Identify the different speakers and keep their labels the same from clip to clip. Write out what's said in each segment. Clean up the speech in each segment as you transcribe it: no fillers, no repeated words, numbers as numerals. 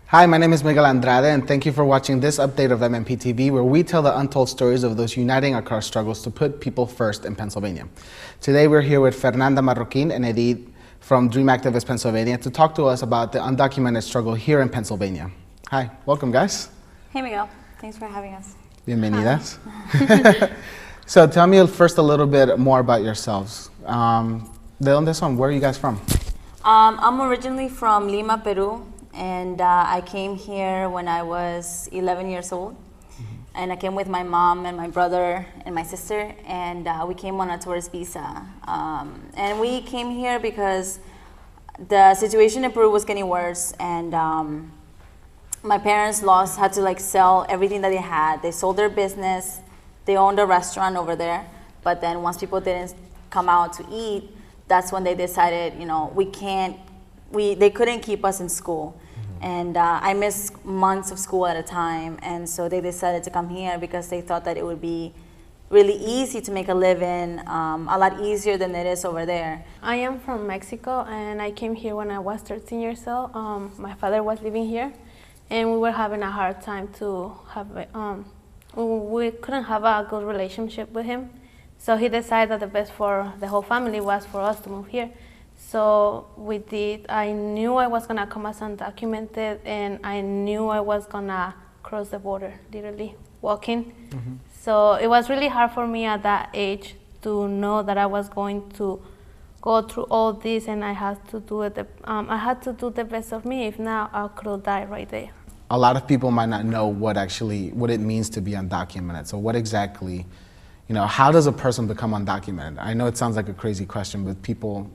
Speaker 1: Hi, my name is Miguel Andrade, and thank you for watching this update of MMPTV, where we tell the untold stories of those uniting across struggles to put people first in Pennsylvania. Today, we're here with Fernanda Marroquin and Edith from Dream Activist Pennsylvania to talk to us about the undocumented struggle here in Pennsylvania. Hi, welcome, guys.
Speaker 2: Hey, Miguel. Thanks for having us.
Speaker 1: Bienvenidas. So tell me first a little bit more about yourselves. ¿De dónde son? Where are you guys from?
Speaker 2: I'm originally from Lima, Peru. And I came here when I was 11 years old. And I came with my mom and my brother and my sister, and we came on a tourist visa. And we came here because the situation in Peru was getting worse, and my parents had to sell everything that they had. They sold their business. They owned a restaurant over there, but then once people didn't come out to eat, that's when they decided, they couldn't keep us in school. And I missed months of school at a time, and so they decided to come here because they thought that it would be really easy to make a living, a lot easier than it is over there.
Speaker 3: I am from Mexico, and I came here when I was 13 years old. My father was living here, and we were having a hard time to have, we couldn't have a good relationship with him. So he decided that the best for the whole family was for us to move here. So we did. I knew I was gonna come as undocumented, and I knew I was gonna cross the border, literally walking. So it was really hard for me at that age to know that I was going to go through all this, and I had to do it. I had to do the best of me. If not, I could die right there.
Speaker 1: A lot of people might not know what it means to be undocumented. So what exactly? How does a person become undocumented? I know it sounds like a crazy question, but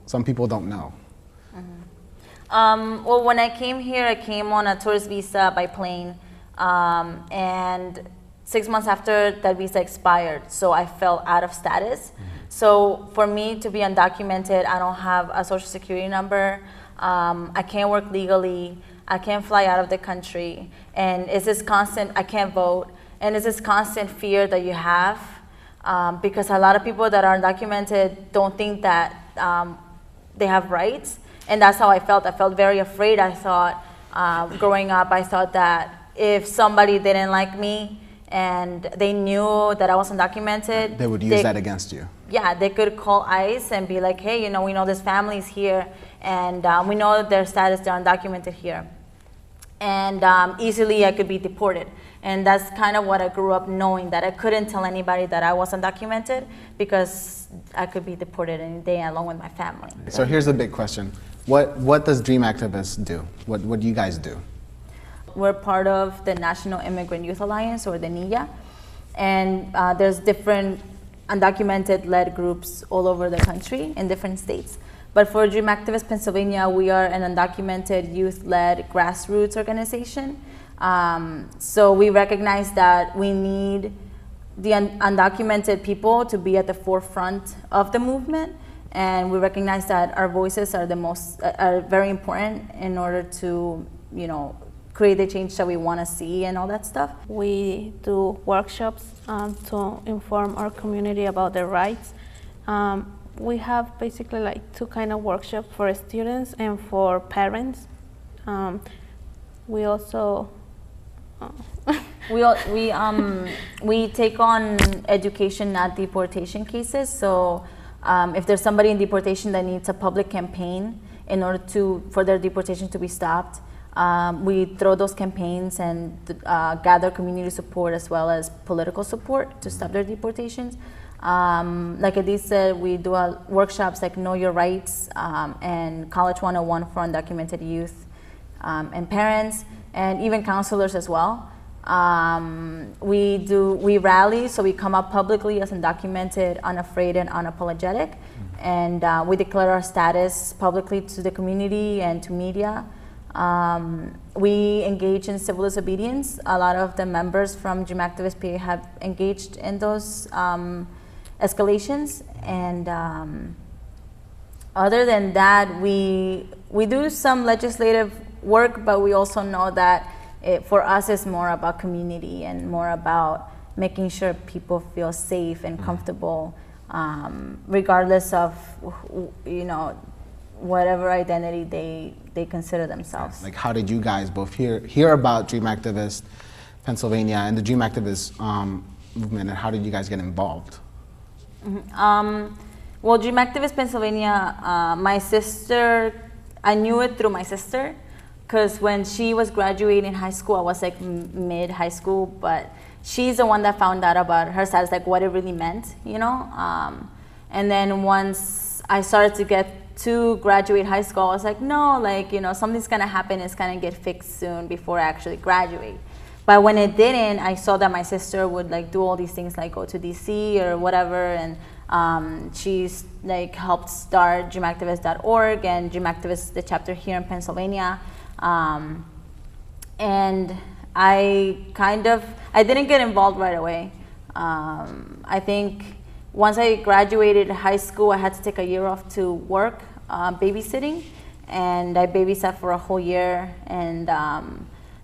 Speaker 1: some people don't know.
Speaker 2: Well, when I came here, I came on a tourist visa by plane, and 6 months after that visa expired, so I fell out of status. So for me to be undocumented, I don't have a social security number, I can't work legally, I can't fly out of the country, and it's this constant, I can't vote, and it's this constant fear that you have. Because a lot of people that are undocumented don't think that they have rights, and that's how I felt. I felt very afraid. I thought, growing up, I thought that if somebody didn't like me and they knew that I was undocumented,
Speaker 1: they would use that against you.
Speaker 2: Yeah, they could call ICE and be like, hey, we know this family's here, and we know their status, they're undocumented here. And easily I could be deported. And that's kind of what I grew up knowing, that I couldn't tell anybody that I was undocumented because I could be deported any day along with my family.
Speaker 1: So here's the big question. What does Dream Activists do? What do you guys do?
Speaker 2: We're part of the National Immigrant Youth Alliance, or the NIYA. And there's different undocumented-led groups all over the country in different states. But for Dream Activist Pennsylvania, we are an undocumented youth-led grassroots organization. So we recognize that we need the undocumented people to be at the forefront of the movement, and we recognize that our voices are very important in order to, create the change that we want to see and all that stuff.
Speaker 3: We do workshops to inform our community about their rights. We have basically two kind of workshops for students and for parents. We also
Speaker 2: we take on education, not deportation cases. So if there's somebody in deportation that needs a public campaign in order for their deportation to be stopped, we throw those campaigns and gather community support as well as political support to stop their deportations. Like Edith said, we do workshops like Know Your Rights and College 101 for undocumented youth and parents, and even counselors as well. We rally, so we come up publicly as undocumented, unafraid, and unapologetic, and we declare our status publicly to the community and to media. We engage in civil disobedience. A lot of the members from Dream Activist PA have engaged in those escalations, and other than that, we do some legislative work, but we also know that for us it's more about community and more about making sure people feel safe and comfortable regardless of, whatever identity they consider themselves.
Speaker 1: Like, how did you guys both hear about Dream Activist Pennsylvania and the Dream Activist movement, and how did you guys get involved?
Speaker 2: Well, Dream Activist Pennsylvania, I knew it through my sister, because when she was graduating high school, I was like mid-high school, but she's the one that found out about her status, like what it really meant, and then once I started to get to graduate high school, I was like, no, like, something's gonna happen, it's gonna get fixed soon before I actually graduate. But when it didn't, I saw that my sister would like do all these things, like go to DC or whatever, and she's like helped start dreamactivist.org and Dream Activist, the chapter here in Pennsylvania. And I didn't get involved right away. I think once I graduated high school, I had to take a year off to work babysitting, and I babysat for a whole year. And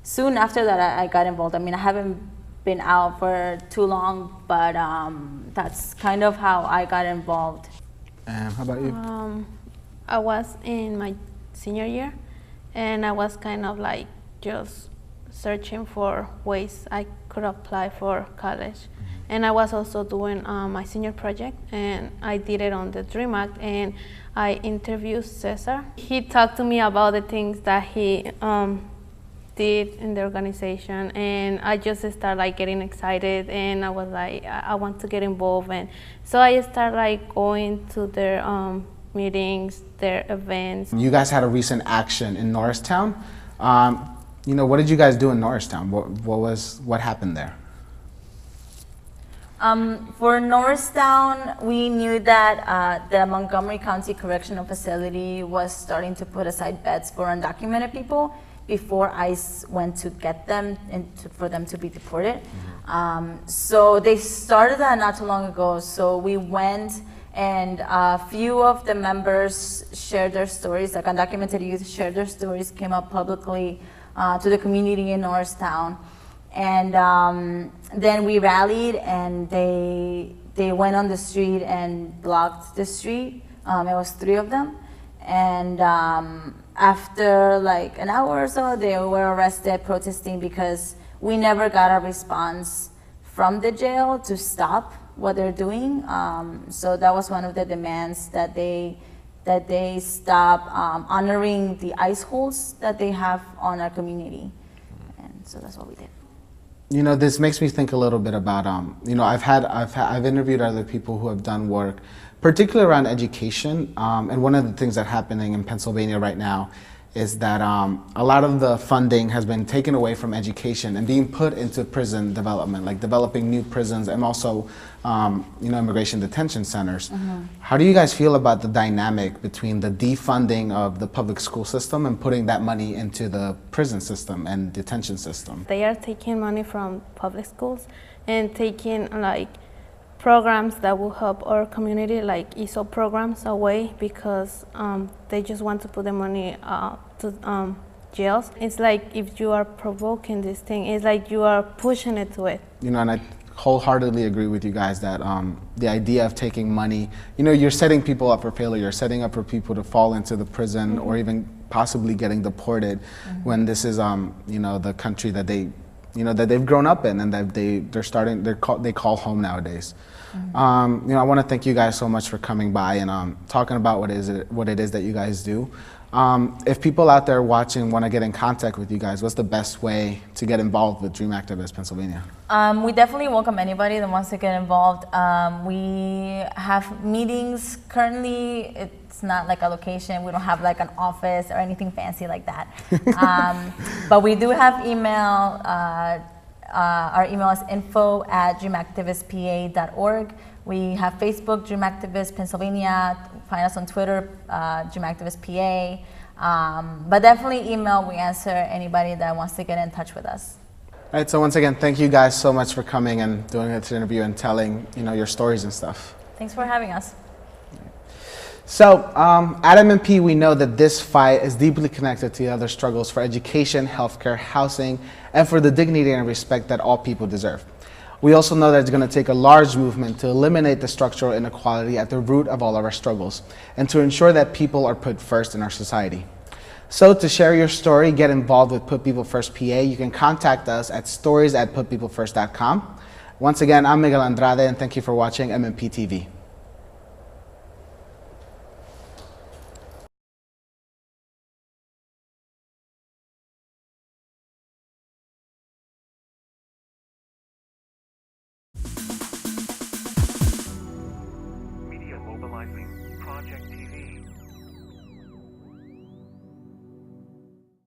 Speaker 2: soon after that, I got involved. I mean, I haven't been out for too long, but that's kind of how I got involved.
Speaker 1: How about you?
Speaker 3: I was in my senior year, and I was kind of like just searching for ways I could apply for college. And I was also doing my senior project, and I did it on the DREAM Act, and I interviewed Cesar. He talked to me about the things that he did in the organization, and I just started like getting excited, and I was like, I want to get involved. And so I started like going to their meetings, their events.
Speaker 1: You guys had a recent action in Norristown. What did you guys do in Norristown? What happened there?
Speaker 2: For Norristown, we knew that the Montgomery County Correctional Facility was starting to put aside beds for undocumented people before ICE went to get them and for them to be deported. So they started that not too long ago. So we went, and a few of the members shared their stories, like undocumented youth shared their stories, came up publicly to the community in Norristown. And then we rallied, and they went on the street and blocked the street. It was 3 of them. And after like an hour or so, they were arrested protesting because we never got a response from the jail to stop what they're doing. So that was one of the demands, that they stop honoring the ICE holds that they have on our community. And so that's what we did.
Speaker 1: This makes me think a little bit about, I've interviewed other people who have done work, particularly around education. And one of the things that's happening in Pennsylvania right now is that a lot of the funding has been taken away from education and being put into prison development, like developing new prisons and also, immigration detention centers. How do you guys feel about the dynamic between the defunding of the public school system and putting that money into the prison system and detention system?
Speaker 3: They are taking money from public schools and taking like programs that will help our community, like ESOP programs, away because they just want to put the money to jails. It's like if you are provoking this thing, it's like you are pushing it to it.
Speaker 1: And I wholeheartedly agree with you guys that the idea of taking money, you're setting people up for failure. You're setting up for people to fall into the prison or even possibly getting deported when this is, the country that that they've grown up in and that they call home nowadays. I want to thank you guys so much for coming by and talking about what it is that you guys do. If people out there watching want to get in contact with you guys, what's the best way to get involved with Dream Activist Pennsylvania?
Speaker 2: We definitely welcome anybody that wants to get involved. We have meetings currently. It's not like a location. We don't have like an office or anything fancy like that. But we do have email. Our email is info@dreamactivistpa.org. We have Facebook, Dream Activist Pennsylvania. Find us on Twitter, Dream Activist PA. But definitely email. We answer anybody that wants to get in touch with us.
Speaker 1: All right, so once again, thank you guys so much for coming and doing this interview and telling your stories and stuff.
Speaker 2: Thanks for having us.
Speaker 1: So at MMP, we know that this fight is deeply connected to the other struggles for education, healthcare, housing, and for the dignity and respect that all people deserve. We also know that it's going to take a large movement to eliminate the structural inequality at the root of all of our struggles and to ensure that people are put first in our society. So to share your story, get involved with Put People First PA, you can contact us at stories@putpeoplefirst.com. Once again, I'm Miguel Andrade, and thank you for watching MMPTV.
Speaker 4: Media mobilizing Project TV.